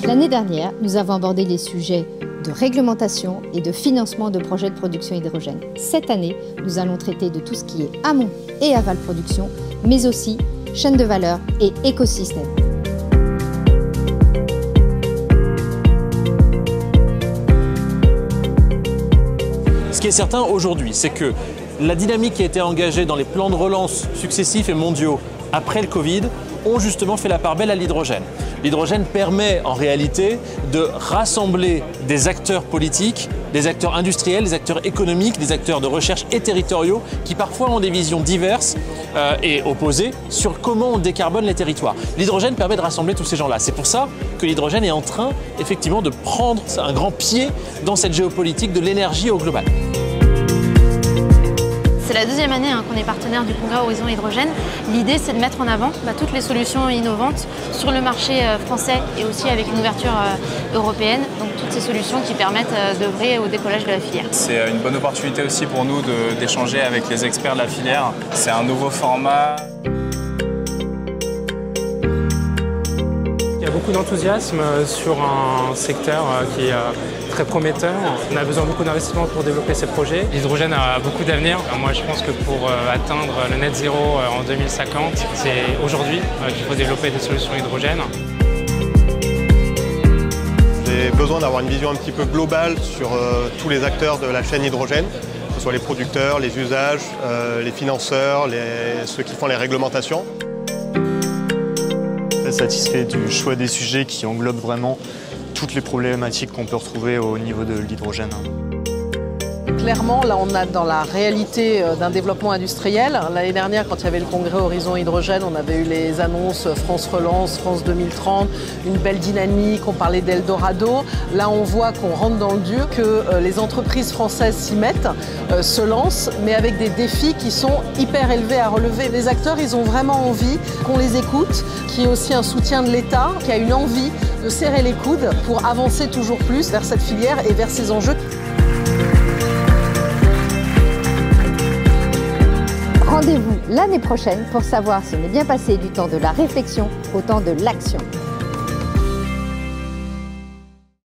L'année dernière, nous avons abordé les sujets de réglementation et de financement de projets de production hydrogène. Cette année, nous allons traiter de tout ce qui est amont et aval production, mais aussi chaîne de valeur et écosystème. Ce qui est certain aujourd'hui, c'est que la dynamique qui a été engagée dans les plans de relance successifs et mondiaux après le Covid ont justement fait la part belle à l'hydrogène. L'hydrogène permet en réalité de rassembler des acteurs politiques, des acteurs industriels, des acteurs économiques, des acteurs de recherche et territoriaux qui parfois ont des visions diverses et opposées sur comment on décarbone les territoires. L'hydrogène permet de rassembler tous ces gens-là. C'est pour ça que l'hydrogène est en train effectivement de prendre un grand pied dans cette géopolitique de l'énergie au global. C'est la deuxième année qu'on est partenaire du congrès Horizon Hydrogène. L'idée, c'est de mettre en avant toutes les solutions innovantes sur le marché français et aussi avec une ouverture européenne. Donc toutes ces solutions qui permettent d'œuvrer au décollage de la filière. C'est une bonne opportunité aussi pour nous d'échanger avec les experts de la filière. C'est un nouveau format. Il y a beaucoup d'enthousiasme sur un secteur qui est très prometteur. On a besoin de beaucoup d'investissements pour développer ces projets. L'hydrogène a beaucoup d'avenir. Moi, je pense que pour atteindre le net zéro en 2050, c'est aujourd'hui qu'il faut développer des solutions hydrogène. J'ai besoin d'avoir une vision un petit peu globale sur tous les acteurs de la chaîne hydrogène, que ce soit les producteurs, les usages, les financeurs, ceux qui font les réglementations. Satisfait du choix des sujets qui englobent vraiment toutes les problématiques qu'on peut retrouver au niveau de l'hydrogène. Clairement, là, on a dans la réalité d'un développement industriel. L'année dernière, quand il y avait le congrès Horizon Hydrogène, on avait eu les annonces France Relance, France 2030, une belle dynamique, on parlait d'Eldorado. Là, on voit qu'on rentre dans le dur, que les entreprises françaises s'y mettent, se lancent, mais avec des défis qui sont hyper élevés à relever. Les acteurs, ils ont vraiment envie qu'on les écoute, qu'il y ait aussi un soutien de l'État, qui a une envie de serrer les coudes pour avancer toujours plus vers cette filière et vers ces enjeux. Rendez-vous l'année prochaine pour savoir si on est bien passé du temps de la réflexion au temps de l'action.